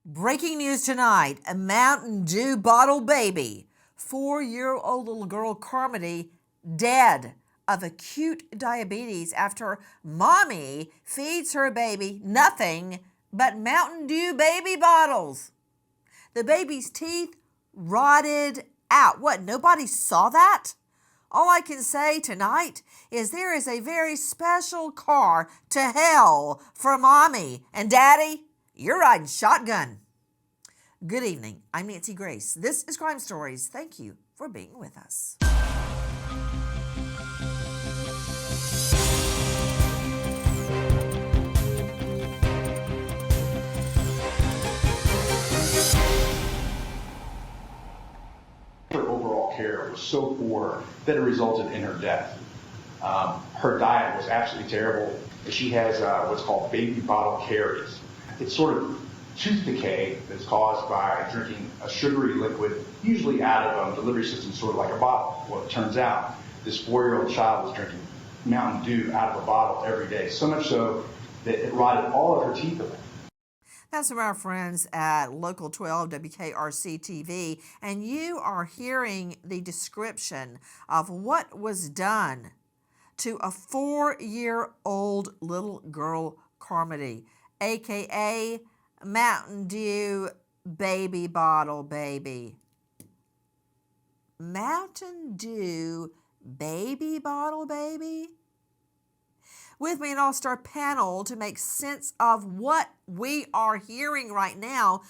Breaking news tonight, a Mountain Dew bottle baby, 4-year-old little girl Karmity, dead of acute diabetes after mommy feeds her baby nothing but Mountain Dew baby bottles. The baby's teeth rotted out. What, nobody saw that? All I can say tonight is there is a very special car to hell for mommy. And daddy, you're riding shotgun. Good evening. I'm Nancy Grace. This is Crime Stories. Thank you for being with us. Her overall care was so poor that it resulted in her death. Her diet was absolutely terrible. She has what's called baby bottle caries. It's sort of tooth decay that's caused by drinking a sugary liquid, usually out of a delivery system, sort of like a bottle. Well, it turns out this 4-year-old child was drinking Mountain Dew out of a bottle every day, so much so that it rotted all of her teeth away. That's from our friends at Local 12 WKRC TV, and you are hearing the description of what was done to a 4-year-old little girl, Karmity, aka Mountain Dew baby bottle baby. Mountain Dew baby bottle baby? With me, an all-star panel to make sense of what we are hearing right now.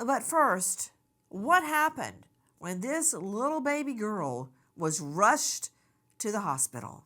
But first, what happened when this little baby girl was rushed to the hospital?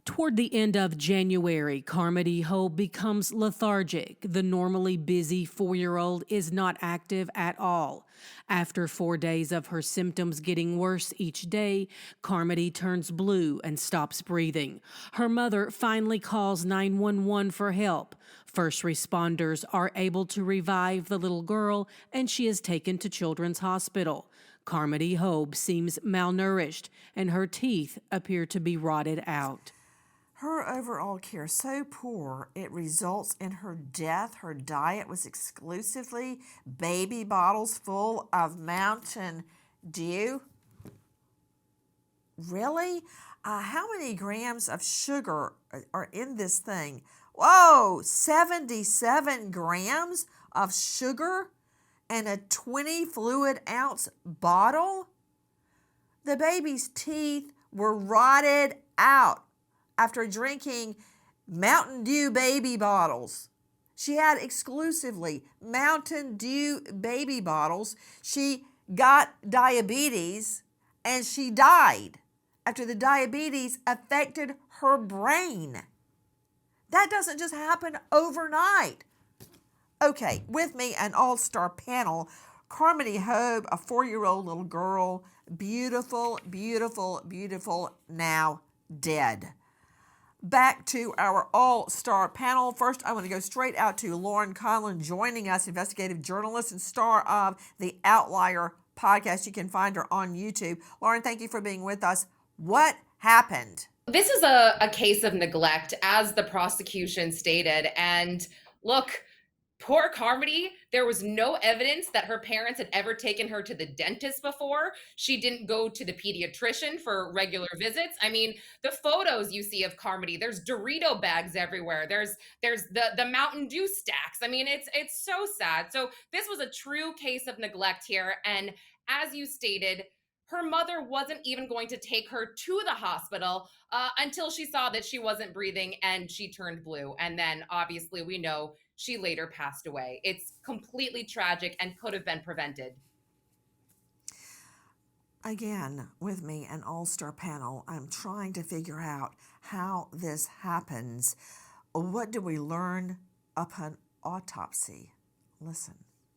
Toward the end of January, Karmity Hoeb becomes lethargic. The normally busy 4-year-old is not active at all. After 4 days of her symptoms getting worse each day, Karmity turns blue and stops breathing. Her mother finally calls 911 for help. First responders are able to revive the little girl, and she is taken to Children's Hospital. Karmity Hoeb seems malnourished, and her teeth appear to be rotted out. Her overall care so poor, it results in her death. Her diet was exclusively baby bottles full of Mountain Dew. Really? How many grams of sugar are in this thing? Whoa, 77 grams of sugar and a 20 fluid ounce bottle? The baby's teeth were rotted out after drinking Mountain Dew baby bottles. She had exclusively Mountain Dew baby bottles. She got diabetes and she died after the diabetes affected her brain. That doesn't just happen overnight. Okay, with me, an all-star panel. Karmity Hoeb, a 4-year-old little girl, beautiful, beautiful, beautiful, now dead. Back to our all-star panel. First, I want to go straight out to Lauren Conlon joining us, investigative journalist and star of the Outlier podcast. You can find her on YouTube. Lauren, thank you for being with us. What happened? This is a case of neglect, as the prosecution stated. And look, poor Karmity, there was no evidence that her parents had ever taken her to the dentist before. She didn't go to the pediatrician for regular visits. I mean, the photos you see of Karmity, there's Dorito bags everywhere. There's the Mountain Dew stacks. I mean, it's so sad. So this was a true case of neglect here. And as you stated, her mother wasn't even going to take her to the hospital until she saw that she wasn't breathing and she turned blue. And then obviously we know she later passed away. It's completely tragic and could have been prevented. Again, with me, an all-star panel. I'm trying to figure out how this happens. What do we learn upon autopsy? Listen.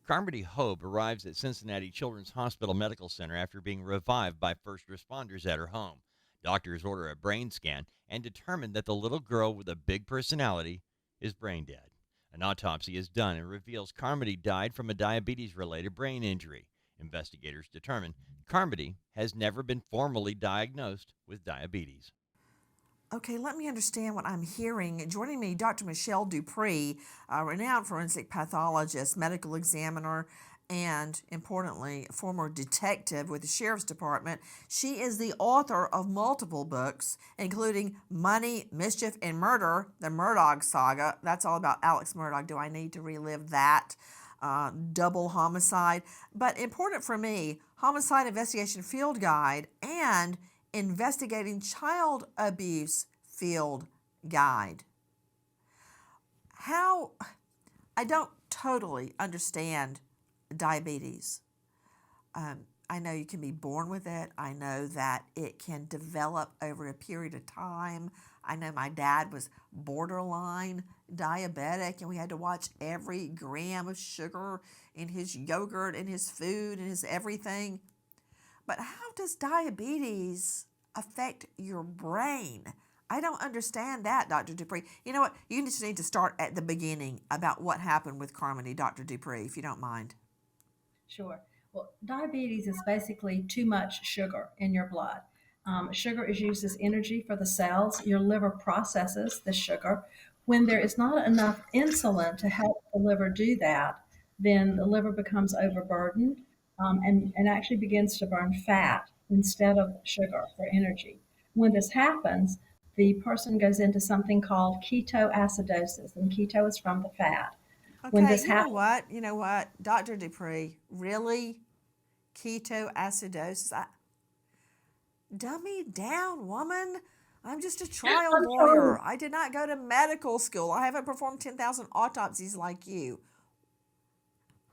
Karmity Hoeb arrives at Cincinnati Children's Hospital Medical Center after being revived by first responders at her home. Doctors order a brain scan and determine that the little girl with a big personality is brain dead. An autopsy is done and reveals Karmity died from a diabetes-related brain injury. Investigators determine Karmity has never been formally diagnosed with diabetes. Okay, let me understand what I'm hearing. Joining me, Dr. Michelle Dupree, a renowned forensic pathologist, medical examiner, and importantly, a former detective with the Sheriff's Department. She is the author of multiple books, including Money, Mischief, and Murder, the Murdaugh Saga. That's all about Alex Murdaugh. Do I need to relive that? Double Homicide. But important for me, Homicide Investigation Field Guide and Investigating Child Abuse Field Guide. How I don't totally understand diabetes. I know you can be born with it. I know that it can develop over a period of time. I know my dad was borderline diabetic, and we had to watch every gram of sugar in his yogurt, in his food, in his everything. But how does diabetes affect your brain? I don't understand that, Dr. Dupree. You know what? You just need to start at the beginning about what happened with Karmity, Dr. Dupree, if you don't mind. Sure. Well, diabetes is basically too much sugar in your blood. Sugar is used as energy for the cells. Your liver processes the sugar. When there is not enough insulin to help the liver do that, then the liver becomes overburdened and actually begins to burn fat instead of sugar for energy. When this happens, the person goes into something called ketoacidosis, and keto is from the fat. When Okay, this happens, you know what, Dr. Dupree, really? Ketoacidosis? Dummy down, woman. I'm just a trial I'm sorry. lawyer. I did not go to medical school. I haven't performed 10,000 autopsies like you.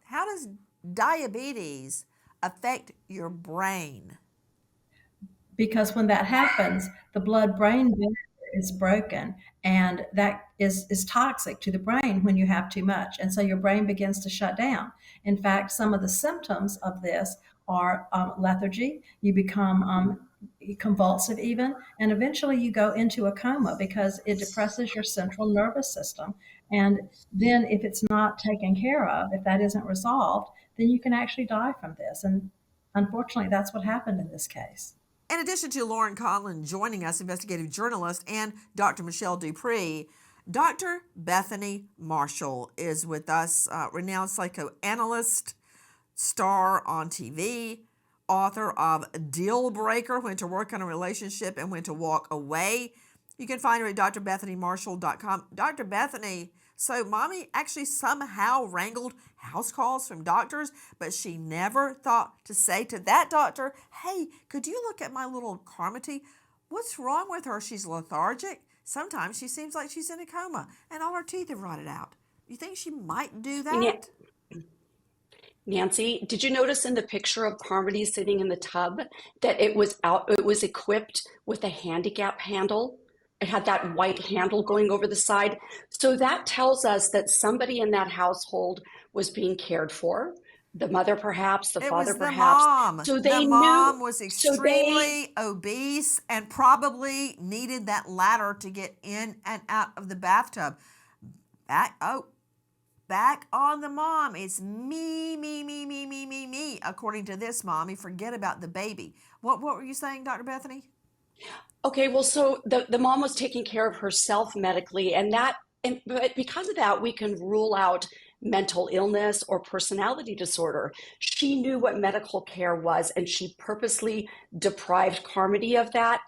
How does diabetes affect your brain? Because when that happens, the blood brain barrier is broken, and that is toxic to the brain when you have too much. And so your brain begins to shut down. In fact, some of the symptoms of this are lethargy. You become convulsive, even, and eventually you go into a coma because it depresses your central nervous system. And then, if it's not taken care of, if that isn't resolved, then you can actually die from this. And unfortunately, that's what happened in this case. In addition to Lauren Conlon joining us, investigative journalist, and Dr. Michelle Dupree, Dr. Bethany Marshall is with us, renowned psychoanalyst, star on TV, author of Deal Breaker, When to Work on a Relationship and When to Walk Away. You can find her at drbethanymarshall.com. Dr. Bethany, so mommy actually somehow wrangled house calls from doctors, but she never thought to say to that doctor, hey, could you look at my little Karmity? What's wrong with her? She's lethargic. Sometimes she seems like she's in a coma and all her teeth have rotted out. You think she might do that? Nancy, did you notice in the picture of Karmity sitting in the tub that it was equipped with a handicap handle? It had that white handle going over the side. So that tells us that somebody in that household was being cared for. The mother, perhaps, the It father, was the perhaps. mom. So The they mom knew, was so they, extremely obese and probably needed that ladder to get in and out of the bathtub. Back on the mom. It's me, according to this mommy. Forget about the baby. What were you saying, Dr. Bethany? okay, well, so the mom was taking care of herself medically, but because of that, we can rule out mental illness or personality disorder. She knew what medical care was, and she purposely deprived Carmody of that.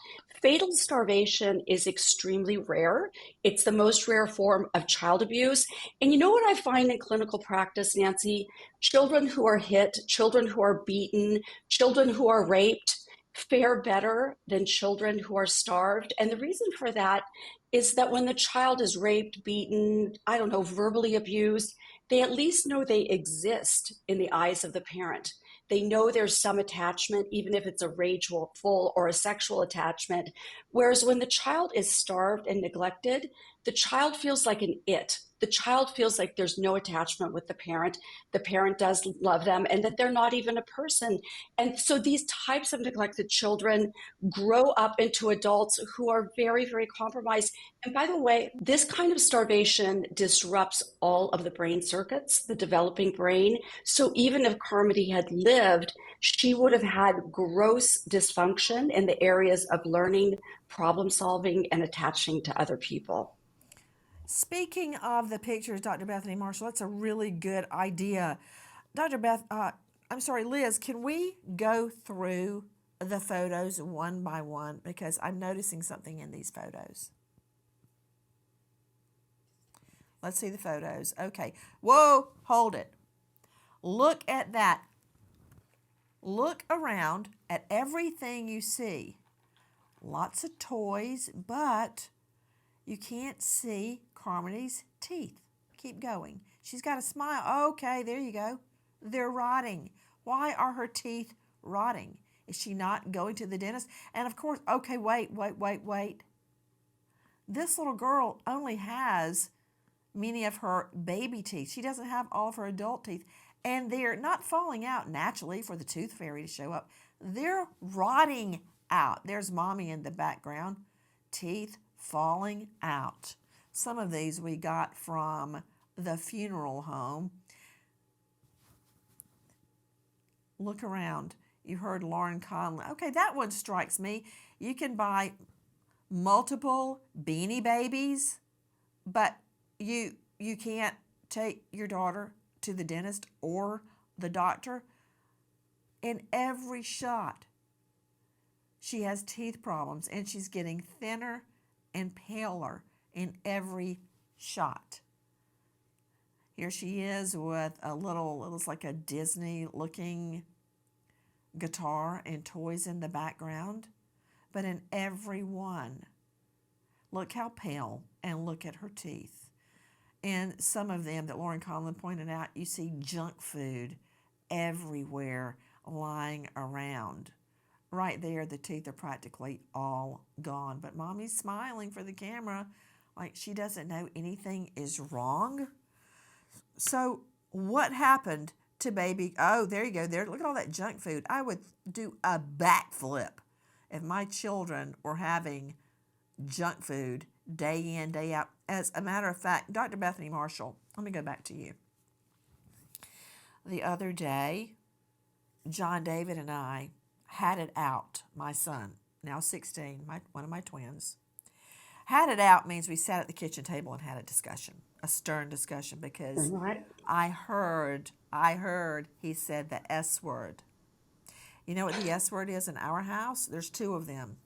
Fatal starvation is extremely rare. It's the most rare form of child abuse. And you know what I find in clinical practice, Nancy? Children who are hit, children who are beaten, children who are raped fare better than children who are starved. And the reason for that is that when the child is raped, beaten, I don't know, verbally abused, they at least know they exist in the eyes of the parent. They know there's some attachment, even if it's a rageful or a sexual attachment. Whereas when the child is starved and neglected, the child feels like an it. The child feels like there's no attachment with the parent. The parent does love them, and that they're not even a person. And so these types of neglected children grow up into adults who are very, very compromised. And by the way, this kind of starvation disrupts all of the brain circuits, the developing brain. So even if Carmody had lived, she would have had gross dysfunction in the areas of learning, problem solving, and attaching to other people. Speaking of the pictures, Dr. Bethany Marshall, that's a really good idea. Liz, can we go through the photos one by one? Because I'm noticing something in these photos. Let's see the photos. Okay. Whoa, hold it. Look at that. Look around at everything you see. Lots of toys, but you can't see Karmity's teeth. Keep going. She's got a smile. Okay, there you go. They're rotting. Why are her teeth rotting? Is she not going to the dentist? And of course, okay, wait. This little girl only has many of her baby teeth. She doesn't have all of her adult teeth. And they're not falling out naturally for the tooth fairy to show up. They're rotting out. There's Mommy in the background. Teeth falling out. Some of these we got from the funeral home. Look around. You heard Lauren Conley. Okay, that one strikes me. You can buy multiple Beanie Babies, but you can't take your daughter to the dentist or the doctor. In every shot, she has teeth problems, and she's getting thinner and paler in every shot. Here she is with it looks like a Disney-looking guitar and toys in the background. But in every one, look how pale, and look at her teeth. And some of them that Lauren Conlon pointed out, you see junk food everywhere lying around. Right there, the teeth are practically all gone. But Mommy's smiling for the camera like she doesn't know anything is wrong. So what happened to baby? Oh, there you go. There, look at all that junk food. I would do a backflip if my children were having junk food day in, day out. As a matter of fact, Dr. Bethany Marshall, let me go back to you. The other day, John David and I had it out, my son, now 16, one of my twins. Had it out means we sat at the kitchen table and had a discussion, a stern discussion, because Right. I heard he said the S word. You know what the S word is in our house? There's two of them.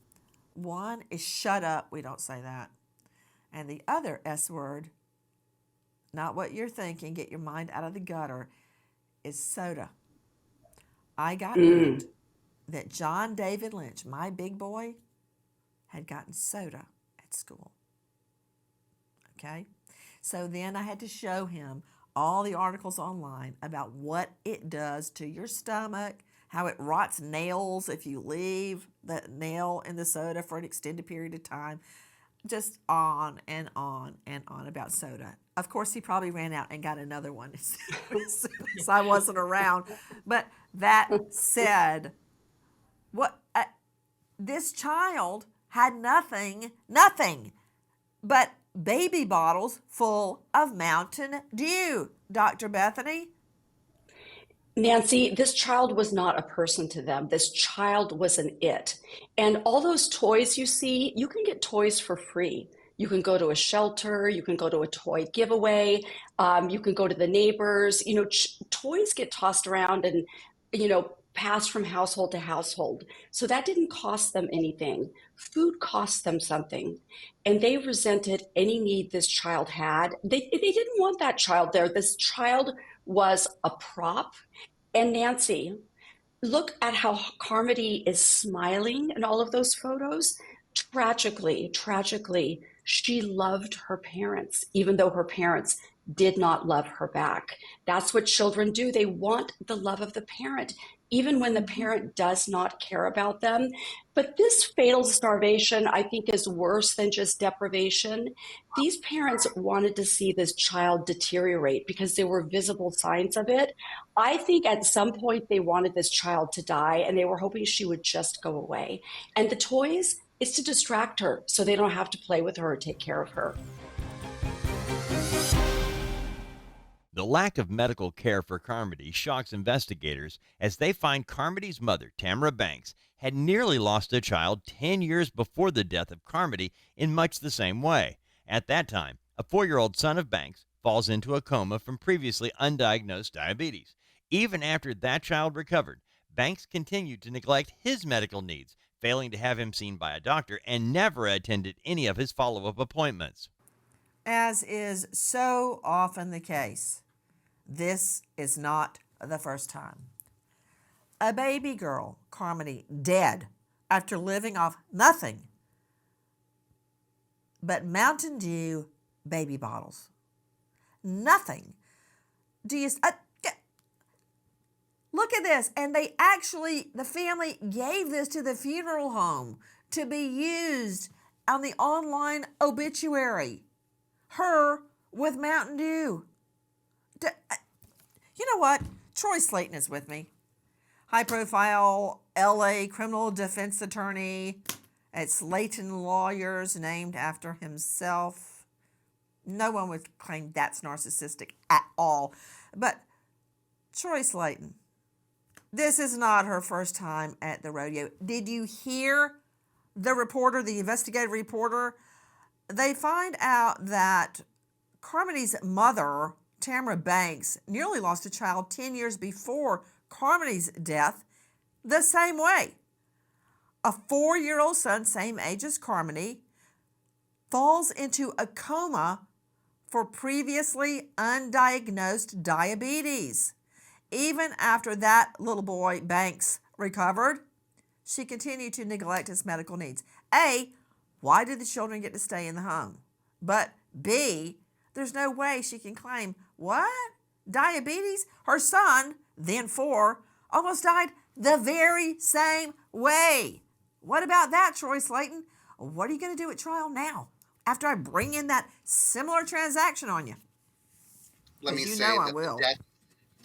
One is shut up. We don't say that. And the other S word, not what you're thinking, get your mind out of the gutter, is soda. I got word that John David Lynch, my big boy, had gotten soda at school. Okay? So then I had to show him all the articles online about what it does to your stomach, how it rots nails if you leave the nail in the soda for an extended period of time. Just on and on and on about soda. Of course, he probably ran out and got another one as soon as I wasn't around. But that said, this child had nothing but baby bottles full of Mountain Dew, Dr. Bethany. Nancy, this child was not a person to them. This child was an it. And all those toys you see, you can get toys for free. You can go to a shelter, you can go to a toy giveaway, you can go to the neighbors. Toys get tossed around and, passed from household to household. So that didn't cost them anything. Food cost them something. And they resented any need this child had. They didn't want that child there. This child was a prop. And Nancy, look at how Karmity is smiling in all of those photos. Tragically, she loved her parents, even though her parents did not love her back. That's what children do. They want the love of the parent, even when the parent does not care about them. But this fatal starvation, I think, is worse than just deprivation. These parents wanted to see this child deteriorate because there were visible signs of it. I think at some point they wanted this child to die, and they were hoping she would just go away. And the toys is to distract her so they don't have to play with her or take care of her. The lack of medical care for Carmody shocks investigators as they find Carmody's mother, Tamara Banks, had nearly lost a child 10 years before the death of Carmody in much the same way. At that time, a 4-year-old son of Banks falls into a coma from previously undiagnosed diabetes. Even after that child recovered, Banks continued to neglect his medical needs, failing to have him seen by a doctor and never attended any of his follow-up appointments. As is so often the case, this is not the first time. A baby girl, Carmody, dead after living off nothing but Mountain Dew baby bottles. Nothing. Do you look at this? And the family gave this to the funeral home to be used on the online obituary. Her with Mountain Dew. You know what? Troy Slayton is with me. High-profile LA criminal defense attorney at Slayton Lawyers, named after himself. No one would claim that's narcissistic at all. But Troy Slayton, this is not her first time at the rodeo. Did you hear the reporter, the investigative reporter? They find out that Carmody's mother, Tamara Banks, nearly lost a child 10 years before Carmody's death the same way. A 4-year-old son, same age as Carmody, falls into a coma for previously undiagnosed diabetes. Even after that little boy, Banks, recovered, she continued to neglect his medical needs. A, why did the children get to stay in the home? But B, there's no way she can claim, what? Diabetes? Her son, then 4, almost died the very same way. What about that, Troy Slayton? What are you going to do at trial now after I bring in that similar transaction on you? Let me You say know I that will.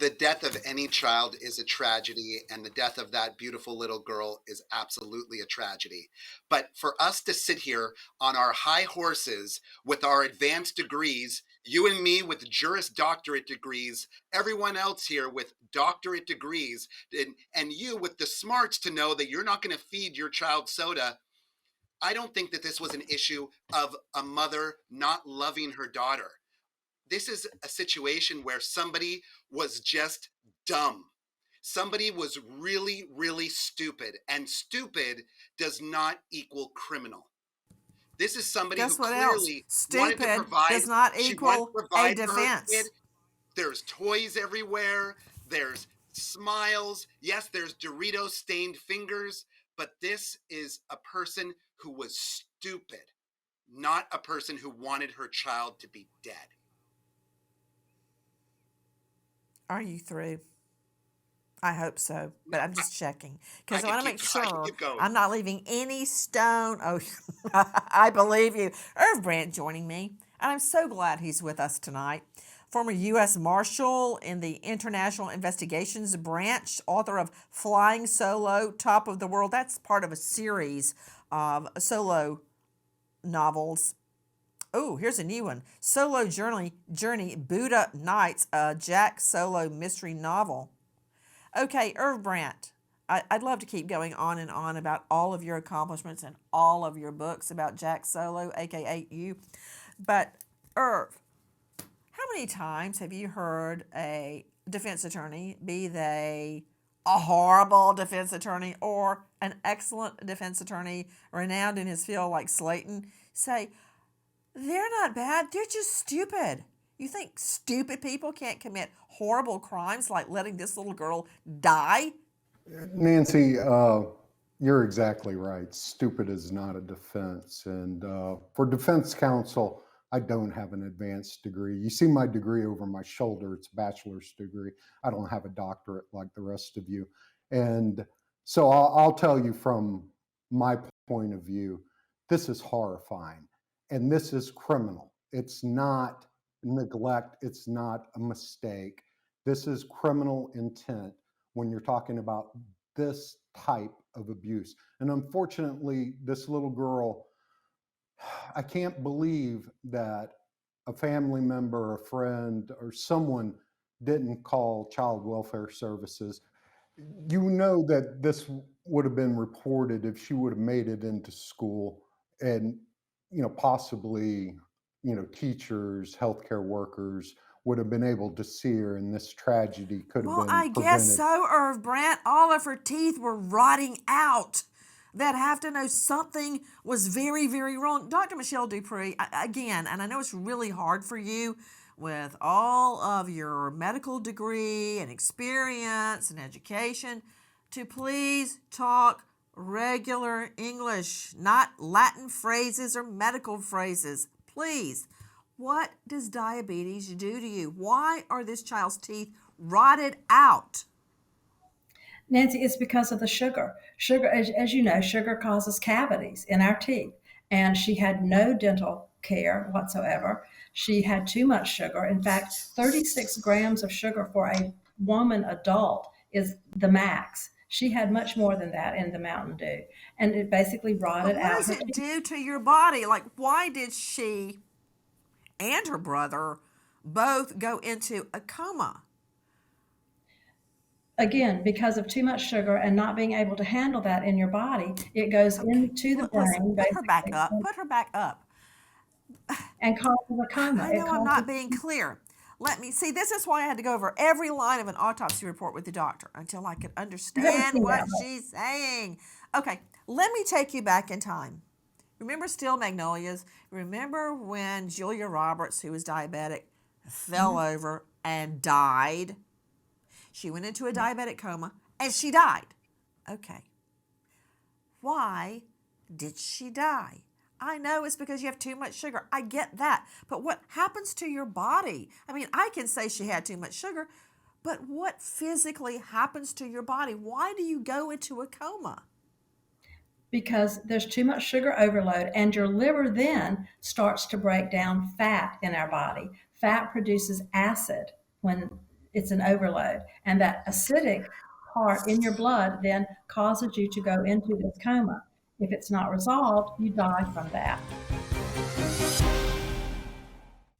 the death of any child is a tragedy, and the death of that beautiful little girl is absolutely a tragedy. But for us to sit here on our high horses with our advanced degrees, you and me with Juris Doctorate degrees, everyone else here with doctorate degrees, and you with the smarts to know that you're not going to feed your child soda, I don't think that this was an issue of a mother not loving her daughter. This is a situation where somebody was just dumb. Somebody was really, really stupid, and stupid does not equal criminal. This is somebody Guess who what else? clearly wanted to Stupid provide, does not she wanted to equal a provide for her kid. defense. There's toys everywhere. There's smiles. Yes, there's Dorito stained fingers, but this is a person who was stupid, not a person who wanted her child to be dead. Are you through? I hope so, but I'm just checking because I I want to can make keep sure going. I'm not leaving any stone. Oh, I believe you. Irv Brandt joining me, and I'm so glad he's with us tonight. Former U.S. Marshal in the International Investigations Branch, author of Flying Solo, Top of the World. That's part of a series of solo novels. Oh, here's a new one. Solo Journey, Buddha Nights, a Jack Solo mystery novel. Okay, Irv Brandt, I'd love to keep going on and on about all of your accomplishments and all of your books about Jack Solo, aka you. But, Irv, how many times have you heard a defense attorney, be they a horrible defense attorney or an excellent defense attorney, renowned in his field like Slayton, say, they're not bad, they're just stupid? You think stupid people can't commit horrible crimes like letting this little girl die? Nancy, you're exactly right. Stupid is not a defense. And for defense counsel, I don't have an advanced degree. You see my degree over my shoulder. It's a bachelor's degree. I don't have a doctorate like the rest of you. And so I'll tell you from my point of view, this is horrifying. And this is criminal. It's not neglect. It's not a mistake. This is criminal intent when you're talking about this type of abuse. And unfortunately, this little girl, I can't believe that a family member, a friend, or someone didn't call child welfare services, you know that this would have been reported if she would have made it into school, and possibly teachers, healthcare workers would have been able to see her, and this tragedy could have Well, been I guess prevented. so, Irv Brandt. All of her teeth were rotting out. That have to know something was very, very wrong. Dr. Michelle Dupree, again, and I know it's really hard for you with all of your medical degree and experience and education to please talk regular English, not Latin phrases or medical phrases. Please. What does diabetes do to you? Why are this child's teeth rotted out? Nancy, it's because of the sugar. Sugar, as you know, sugar causes cavities in our teeth. And she had no dental care whatsoever. She had too much sugar. In fact, 36 grams of sugar for a woman adult is the max. She had much more than that in the Mountain Dew. And it basically But rotted what out does her it teeth. do to your body? Like, why did she and her brother both go into a coma? Again, because of too much sugar and not being able to handle that in your body, it goes Okay, into the listen, brain put her back basically up. Put her back up. and causes a coma. I It know I'm causes not being clear. Let me see. This is why I had to go over every line of an autopsy report with the doctor until I could I've never understand seen what that. she's saying. Okay, let me take you back in time. Remember Steel Magnolias? Remember when Julia Roberts, who was diabetic, fell over and died? She went into a diabetic coma and she died. Okay. Why did she die? I know it's because you have too much sugar. I get that. But what happens to your body? I mean, I can say she had too much sugar, but what physically happens to your body? Why do you go into a coma? Because there's too much sugar overload, and your liver then starts to break down fat in our body. Fat produces acid when it's an overload, and that acidic part in your blood then causes you to go into this coma. If it's not resolved, you die from that.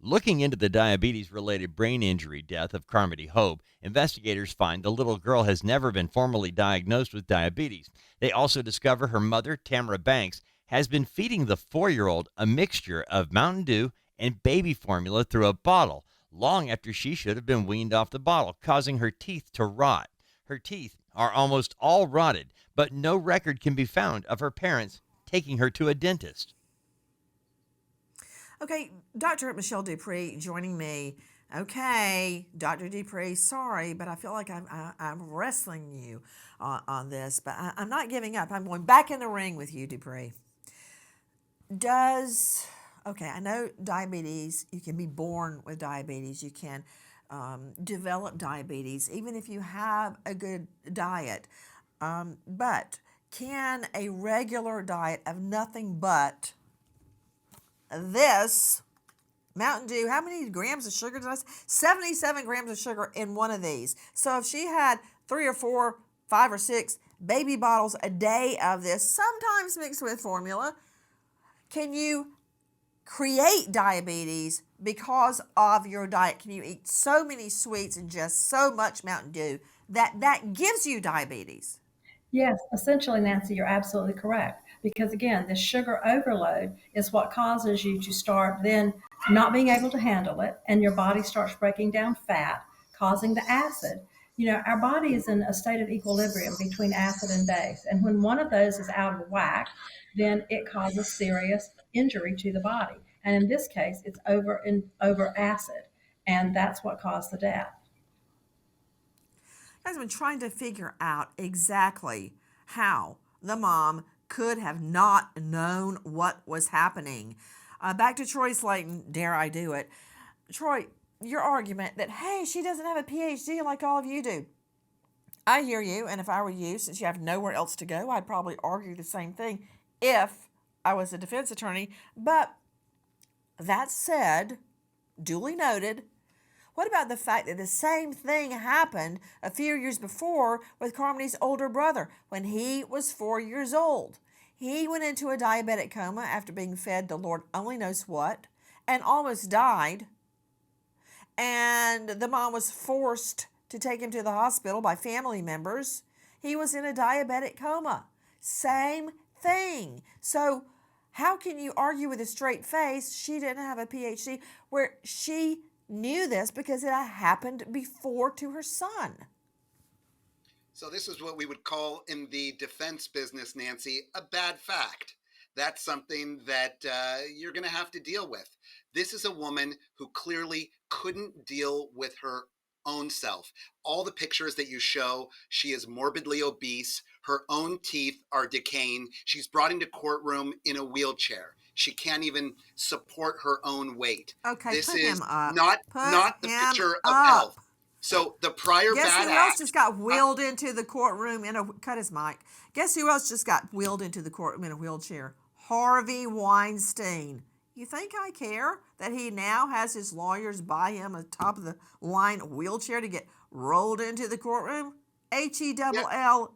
Looking into the diabetes related brain injury death of Karmity Hoeb, investigators find the little girl has never been formally diagnosed with diabetes. They also discover her mother, Tamara Banks, has been feeding the 4-year-old a mixture of Mountain Dew and baby formula through a bottle long after she should have been weaned off the bottle, causing her teeth to rot. Her teeth are almost all rotted, but no record can be found of her parents taking her to a dentist. Okay, Dr. Michelle Dupree joining me. Okay, Dr. Dupree, sorry, but I feel like I'm wrestling you on this, but I'm not giving up. I'm going back in the ring with you, Dupree. Okay, I know diabetes, you can be born with diabetes, you can develop diabetes, even if you have a good diet. But can a regular diet of nothing but this Mountain Dew, how many grams of sugar did I say? 77 grams of sugar in one of these. So if she had 3 or 4, 5 or 6 baby bottles a day of this, sometimes mixed with formula, can you create diabetes because of your diet? Can you eat so many sweets and just so much Mountain Dew that gives you diabetes? Yes, essentially, Nancy, you're absolutely correct. Because again, this sugar overload is what causes you to start then not being able to handle it, and your body starts breaking down fat, causing the acid. Our body is in a state of equilibrium between acid and base. And when one of those is out of whack, then it causes serious injury to the body. And in this case, it's over acid. And that's what caused the death. I've been trying to figure out exactly how the mom could have not known what was happening. Back to Troy Slayton, dare I do it. Troy, your argument that, hey, she doesn't have a PhD like all of you do. I hear you, and if I were you, since you have nowhere else to go, I'd probably argue the same thing if I was a defense attorney. But that said, duly noted, what about the fact that the same thing happened a few years before with Karmity's older brother when he was 4 years old? He went into a diabetic coma after being fed the Lord only knows what, and almost died. And the mom was forced to take him to the hospital by family members. He was in a diabetic coma. Same thing. So how can you argue with a straight face she didn't have a PhD where she knew this because it happened before to her son? So this is what we would call in the defense business, Nancy, a bad fact. That's something that you're going to have to deal with. This is a woman who clearly couldn't deal with her own self. All the pictures that you show, she is morbidly obese. Her own teeth are decaying. She's brought into courtroom in a wheelchair. She can't even support her own weight. Okay, This put is him up. not the Him picture of up. health. So the prior Guess bad who else act. just got wheeled into the courtroom in a cut his mic? Guess who else just got wheeled into the courtroom in a wheelchair? Harvey Weinstein. You think I care that he now has his lawyers buy him a top of the line wheelchair to get rolled into the courtroom? HELLNO.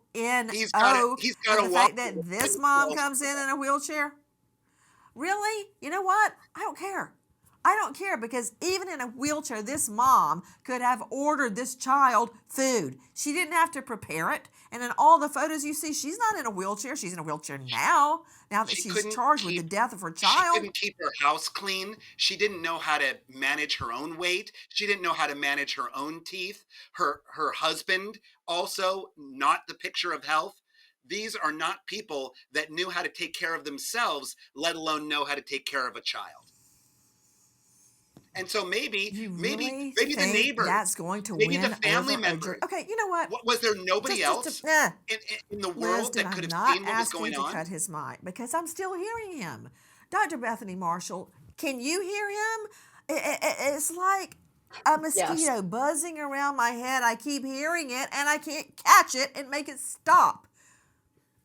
He's got And a the walk. fact that this mom comes in a wheelchair? Really? You know what? I don't care. I don't care because even in a wheelchair, this mom could have ordered this child food. She didn't have to prepare it. And in all the photos you see, she's not in a wheelchair. She's in a wheelchair now that She she's couldn't charged with the keep death of her she child. couldn't keep her house clean. She didn't know how to manage her own weight. She didn't know how to manage her own teeth. Her husband also not the picture of health. These are not people that knew how to take care of themselves, let alone know how to take care of a child. And so maybe You maybe really the think neighbors, that's going to maybe the win family over a members. jury? Okay, you know what? Was there nobody Just else nah. in the Liz, world did that I could have not seen what was ask you going to on? cut his mic? Because I'm still hearing him. Dr. Bethany Marshall, can you hear him? It's like a mosquito buzzing around my head. I keep hearing it and I can't catch it and make it stop.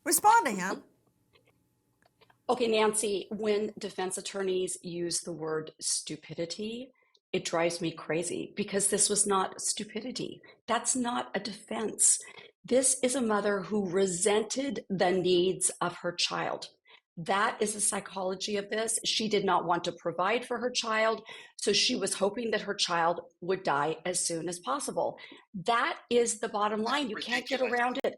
Respond to him. Okay, Nancy, when defense attorneys use the word stupidity, it drives me crazy because this was not stupidity. That's not a defense. This is a mother who resented the needs of her child. That is the psychology of this. She did not want to provide for her child, so she was hoping that her child would die as soon as possible. That is the bottom That's line. You can't get ridiculous. around it.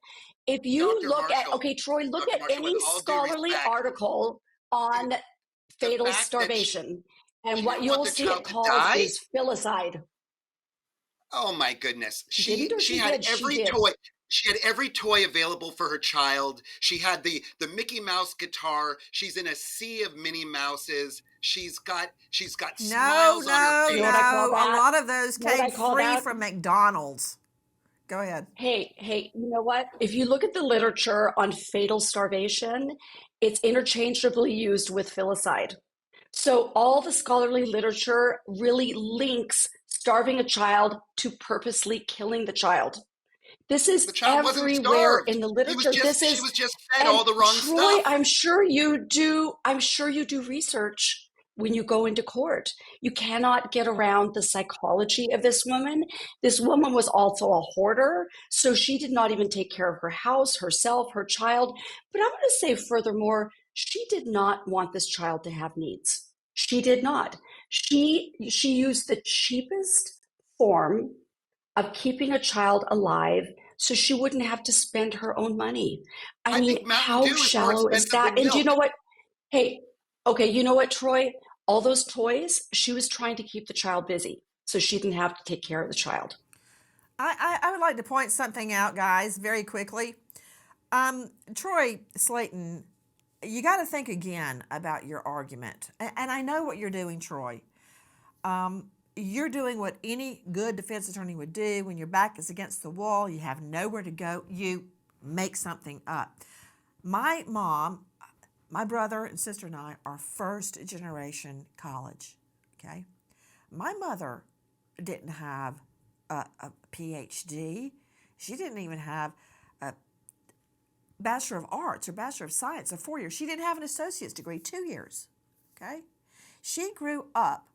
If you Dr. look at, Marshall, okay, Troy, look Dr. at Marshall, with any all due scholarly respect, article on the fatal fact that starvation. And she what didn't want you'll the see it child to called die? is filicide. Oh my goodness. She didn't or She she had did? She every did. toy. She had every toy available for her child. She had the Mickey Mouse guitar. She's in a sea of Minnie Mouses. She's got No, smiles on her no, You know what I face. call no. A that? lot of those You know what came I call free that? from McDonald's. Go ahead. Hey, you know what? If you look at the literature on fatal starvation, it's interchangeably used with filicide. So all the scholarly literature really links starving a child to purposely killing the child. This is The child wasn't everywhere starved. in the literature. She was just fed And all the wrong Troy, stuff. I'm sure you do research when you go into court. You cannot get around the psychology of this woman. This woman was also a hoarder, so she did not even take care of her house, herself, her child. But I'm going to say furthermore, she did not want this child to have needs. She did not. She used the cheapest form of keeping a child alive so she wouldn't have to spend her own money. I I mean, think Mountain how Dew is more shallow is expensive that? than And you milk. know what? Hey, okay, you know what, Troy? All those toys, she was trying to keep the child busy so she didn't have to take care of the child. I would like to point something out, guys, very quickly. Troy Slayton, you got to think again about your argument. And I know what you're doing, Troy. You're doing what any good defense attorney would do when your back is against the wall, you have nowhere to go, you make something up. My mom, my brother and sister and I are first generation college, okay? My mother didn't have a PhD. She didn't even have a Bachelor of Arts or Bachelor of Science, a 4 year. She didn't have an associate's degree, 2 years, okay? She grew up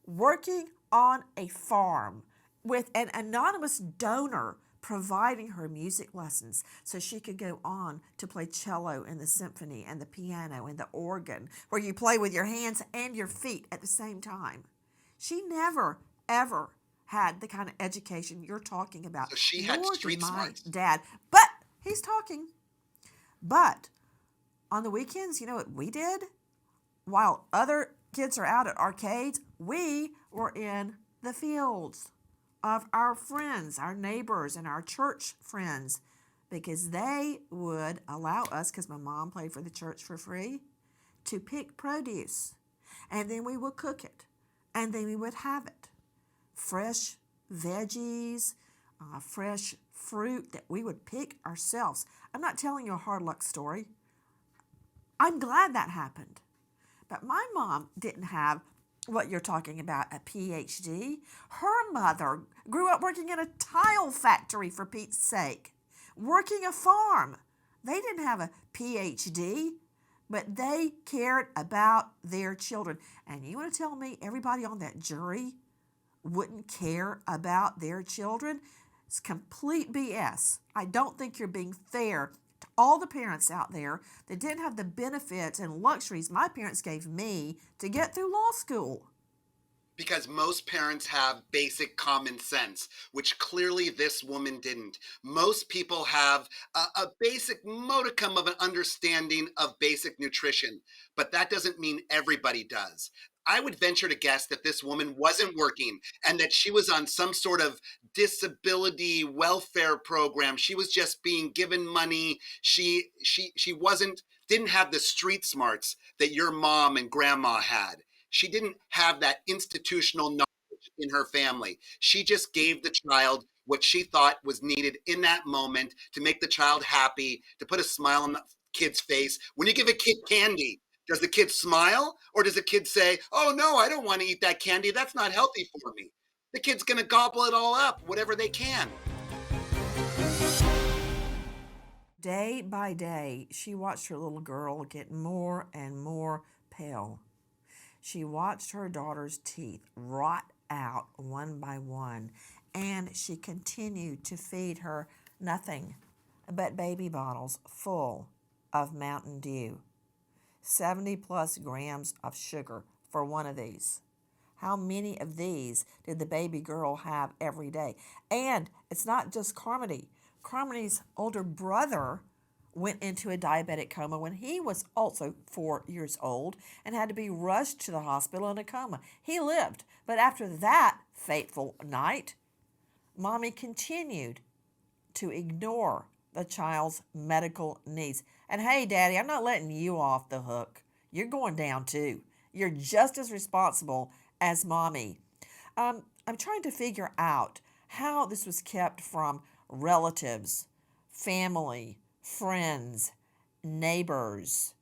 working on a farm with an anonymous donor providing her music lessons so she could go on to play cello in the symphony and the piano and the organ, where you play with your hands and your feet at the same time. She never, ever had the kind of education you're talking about, So she had nor did street my smarts. dad. But he's talking. But on the weekends, you know what we did? While other kids are out at arcades, we were in the fields of our friends, our neighbors, and our church friends, because they would allow us, because my mom played for the church for free, to pick produce. And then we would cook it. And then we would have it. Fresh veggies, fresh fruit that we would pick ourselves. I'm not telling you a hard luck story. I'm glad that happened. But my mom didn't have what you're talking about, a PhD. Her mother grew up working in a tile factory, for Pete's sake, working a farm. They didn't have a PhD, but they cared about their children. And you want to tell me everybody on that jury wouldn't care about their children? It's complete BS. I don't think you're being fair to all the parents out there that didn't have the benefits and luxuries my parents gave me to get through law school. Because most parents have basic common sense, which clearly this woman didn't. Most people have a basic modicum of an understanding of basic nutrition, but that doesn't mean everybody does. I would venture to guess that this woman wasn't working and that she was on some sort of disability welfare program. She was just being given money. She didn't have the street smarts that your mom and grandma had. She didn't have that institutional knowledge in her family. She just gave the child what she thought was needed in that moment to make the child happy, to put a smile on the kid's face. When you give a kid candy, does the kid smile, or does the kid say, "Oh no, I don't want to eat that candy. That's not healthy for me"? The kid's going to gobble it all up, whatever they can. Day by day, she watched her little girl get more and more pale. She watched her daughter's teeth rot out one by one, and she continued to feed her nothing but baby bottles full of Mountain Dew. 70 plus grams of sugar for one of these. How many of these did the baby girl have every day? And it's not just Carmody. Carmody's older brother went into a diabetic coma when he was also 4 years old and had to be rushed to the hospital in a coma. He lived, but after that fateful night, Mommy continued to ignore the child's medical needs. And hey, Daddy, I'm not letting you off the hook. You're going down too. You're just as responsible as Mommy. I'm trying to figure out how this was kept from relatives, family, friends, neighbors.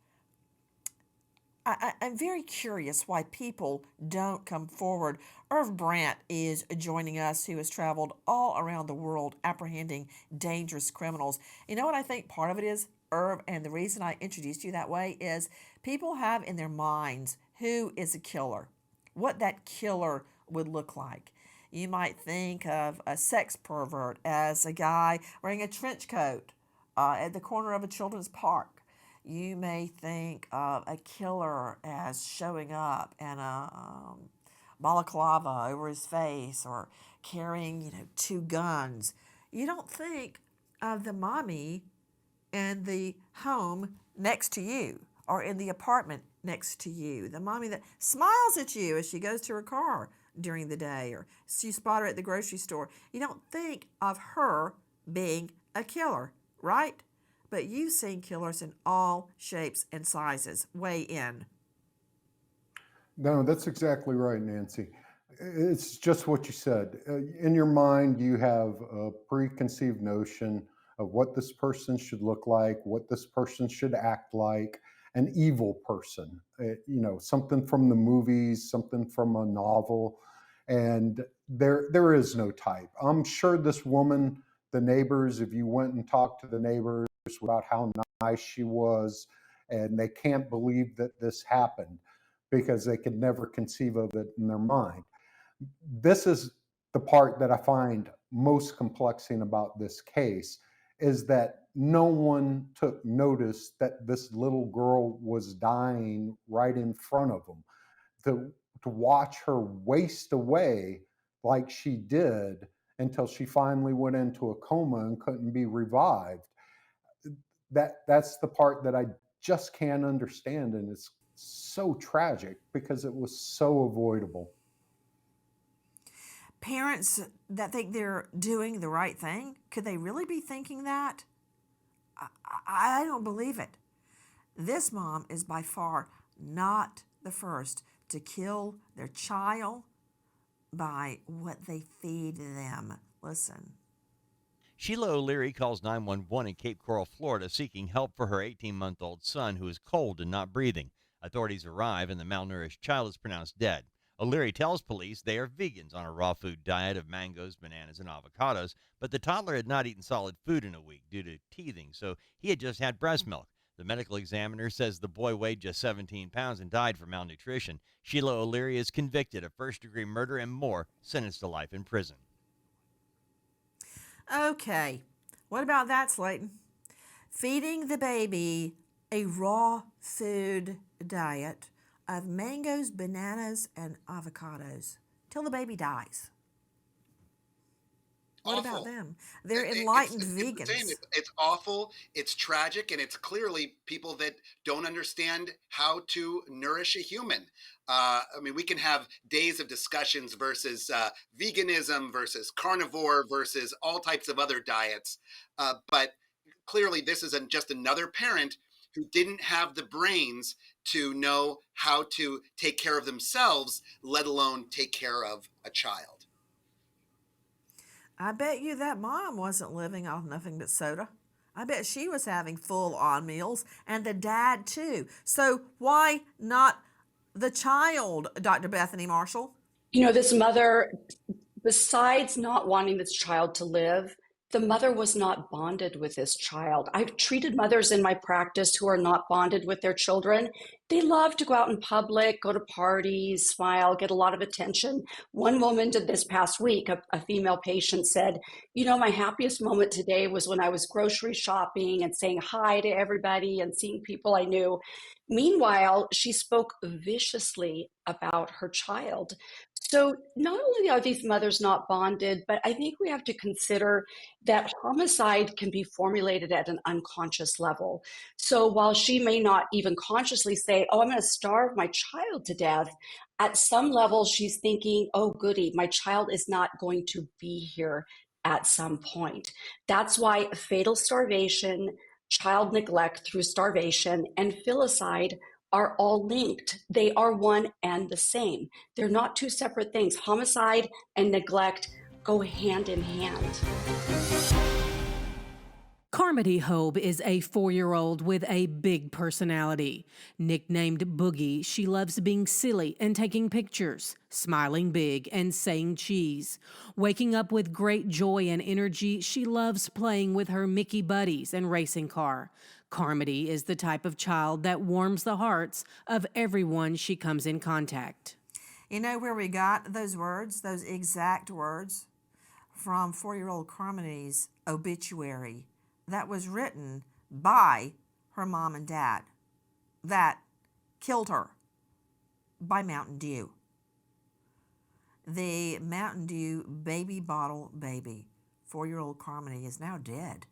I'm very curious why people don't come forward. Irv Brandt is joining us, who has traveled all around the world apprehending dangerous criminals. You know what I think part of it is, Irv, and the reason I introduced you that way is people have in their minds who is a killer, what that killer would look like. You might think of a sex pervert as a guy wearing a trench coat at the corner of a children's park. You may think of a killer as showing up in a balaclava over his face or carrying, two guns. You don't think of the mommy in the home next to you or in the apartment next to you. The mommy that smiles at you as she goes to her car during the day, or you spot her at the grocery store. You don't think of her being a killer, right? But you've seen killers in all shapes and sizes. Weigh in. No, that's exactly right, Nancy. It's just what you said. In your mind, you have a preconceived notion of what this person should look like, what this person should act like, an evil person, something from the movies, something from a novel. And there is no type. I'm sure this woman, the neighbors, if you went and talked to the neighbors about how nice she was, and they can't believe that this happened because they could never conceive of it in their mind. This is the part that I find most complexing about this case is that no one took notice that this little girl was dying right in front of them. To watch her waste away like she did until she finally went into a coma and couldn't be revived. That's the part that I just can't understand, and it's so tragic because it was so avoidable. Parents that think they're doing the right thing, could they really be thinking that? I don't believe it. This mom is by far not the first to kill their child by what they feed them. Listen. Sheila O'Leary calls 911 in Cape Coral, Florida, seeking help for her 18-month-old son who is cold and not breathing. Authorities arrive and the malnourished child is pronounced dead. O'Leary tells police they are vegans on a raw food diet of mangoes, bananas, and avocados, but the toddler had not eaten solid food in a week due to teething, so he had just had breast milk. The medical examiner says the boy weighed just 17 pounds and died from malnutrition. Sheila O'Leary is convicted of first-degree murder and more, sentenced to life in prison. Okay, what about that, Slayton? Feeding the baby a raw food diet of mangoes, bananas, and avocados till the baby dies. What Awful. About them? They're enlightened vegans. It's awful, it's tragic, and it's clearly people that don't understand how to nourish a human. I mean, we can have days of discussions versus veganism versus carnivore versus all types of other diets. But clearly, this is just another parent who didn't have the brains to know how to take care of themselves, let alone take care of a child. I bet you that mom wasn't living off nothing but soda. I bet she was having full-on meals, and the dad too. So why not the child, Dr. Bethany Marshall? You know, this mother, besides not wanting this child to live, the mother was not bonded with this child. I've treated mothers in my practice who are not bonded with their children. They love to go out in public, go to parties, smile, get a lot of attention. One woman did this past week, a female patient said, you know, my happiest moment today was when I was grocery shopping and saying hi to everybody and seeing people I knew. Meanwhile, she spoke viciously about her child. So not only are these mothers not bonded, but I think we have to consider that homicide can be formulated at an unconscious level. So while she may not even consciously say, oh, I'm going to starve my child to death, at some level she's thinking, oh, goody, my child is not going to be here at some point. That's why fatal starvation, child neglect through starvation, and filicide are all linked. They are one and the same. They're not two separate things. Homicide and neglect go hand in hand. Karmity Hoeb is a 4-year-old with a big personality. Nicknamed Boogie, she loves being silly and taking pictures, smiling big and saying cheese. Waking up with great joy and energy, she loves playing with her Mickey buddies and racing car. Karmity is the type of child that warms the hearts of everyone she comes in contact. You know where we got those words, those exact words? From 4-year-old Karmity's obituary that was written by her mom and dad that killed her by Mountain Dew. The Mountain Dew baby bottle baby, 4-year-old Karmity, is now dead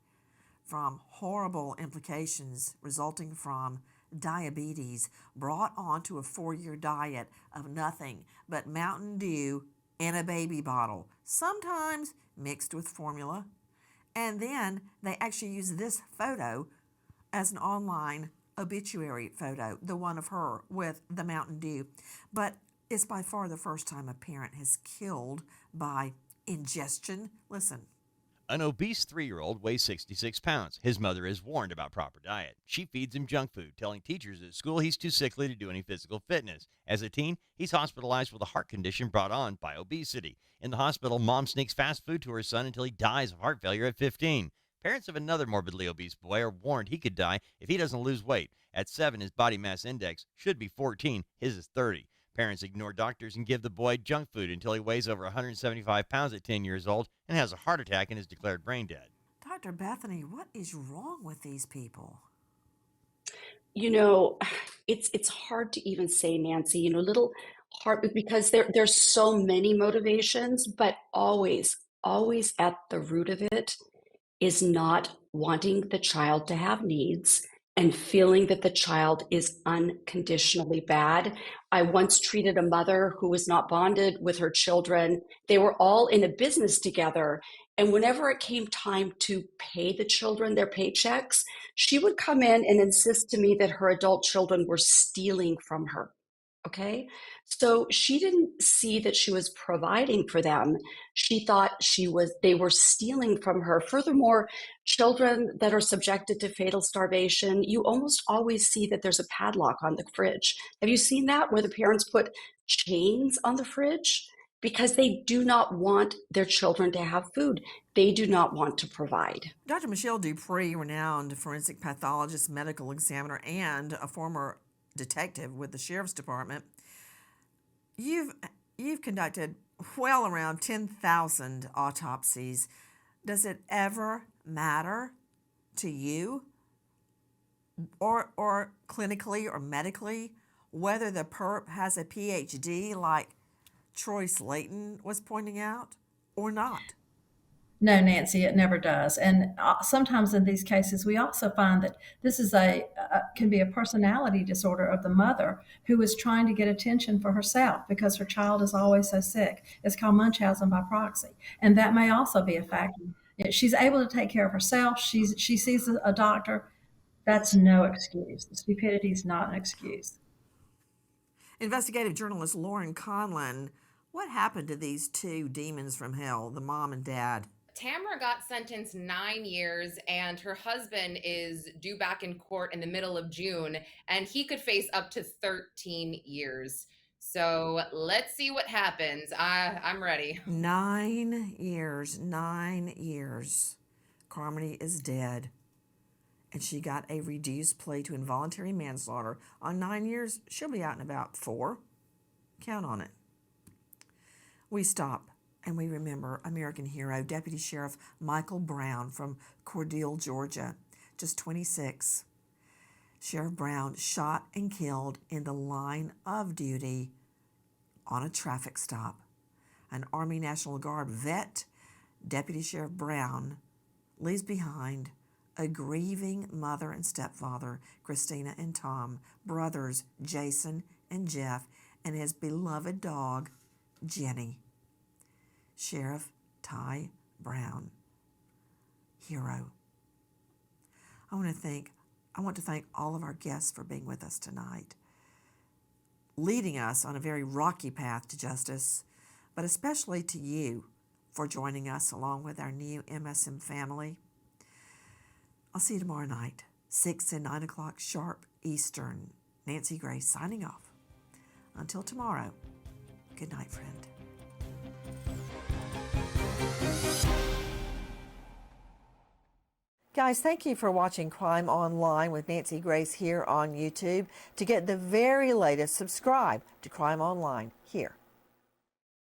from horrible implications resulting from diabetes brought onto a 4-year diet of nothing but Mountain Dew in a baby bottle, sometimes mixed with formula. And then they actually use this photo as an online obituary photo, the one of her with the Mountain Dew. But it's by far the first time a parent has killed by ingestion. Listen. An obese 3-year-old weighs 66 pounds. His mother is warned about proper diet. She feeds him junk food, telling teachers at school he's too sickly to do any physical fitness. As a teen, he's hospitalized with a heart condition brought on by obesity. In the hospital, mom sneaks fast food to her son until he dies of heart failure at 15. Parents of another morbidly obese boy are warned he could die if he doesn't lose weight. At 7, his body mass index should be 14. His is 30. Parents ignore doctors and give the boy junk food until he weighs over 175 pounds at 10 years old and has a heart attack and is declared brain dead. Dr. Bethany, what is wrong with these people? You know, it's hard to even say, Nancy, little hard because there's so many motivations, but always at the root of it is not wanting the child to have needs and feeling that the child is unconditionally bad. I once treated a mother who was not bonded with her children. They were all in a business together. And whenever it came time to pay the children their paychecks, she would come in and insist to me that her adult children were stealing from her. Okay. So she didn't see that she was providing for them. She thought they were stealing from her. Furthermore, children that are subjected to fatal starvation, you almost always see that there's a padlock on the fridge. Have you seen that where the parents put chains on the fridge? Because they do not want their children to have food. They do not want to provide. Dr. Michelle Dupree, renowned forensic pathologist, medical examiner, and a former detective with the Sheriff's Department, you've conducted well around 10,000 autopsies. Does it ever matter to you or clinically or medically whether the perp has a PhD like Troy Slayton was pointing out or not? No, Nancy, it never does. And sometimes in these cases, we also find that this is can be a personality disorder of the mother who is trying to get attention for herself because her child is always so sick. It's called Munchausen by proxy, and that may also be a factor. She's able to take care of herself. She sees a doctor. That's no excuse. Stupidity is not an excuse. Investigative journalist Lauren Conlon, what happened to these two demons from hell, the mom and dad? Tamara got sentenced 9 years, and her husband is due back in court in the middle of June, and he could face up to 13 years. So let's see what happens. I'm ready. 9 years, 9 years. Karmity is dead, and she got a reduced plea to involuntary manslaughter. On 9 years, she'll be out in about 4. Count on it. We stop and we remember American hero, Deputy Sheriff Michael Brown from Cordele, Georgia, just 26. Sheriff Brown shot and killed in the line of duty on a traffic stop. An Army National Guard vet, Deputy Sheriff Brown, leaves behind a grieving mother and stepfather, Christina and Tom, brothers Jason and Jeff, and his beloved dog, Jenny. Sheriff Ty Brown, hero. I want to thank all of our guests for being with us tonight, leading us on a very rocky path to justice, but especially to you for joining us along with our new MSM family. I'll see you tomorrow night, 6 and 9 o'clock sharp Eastern. Nancy Grace signing off. Until tomorrow, good night, friend. Guys, thank you for watching Crime Online with Nancy Grace here on YouTube. To get the very latest, subscribe to Crime Online here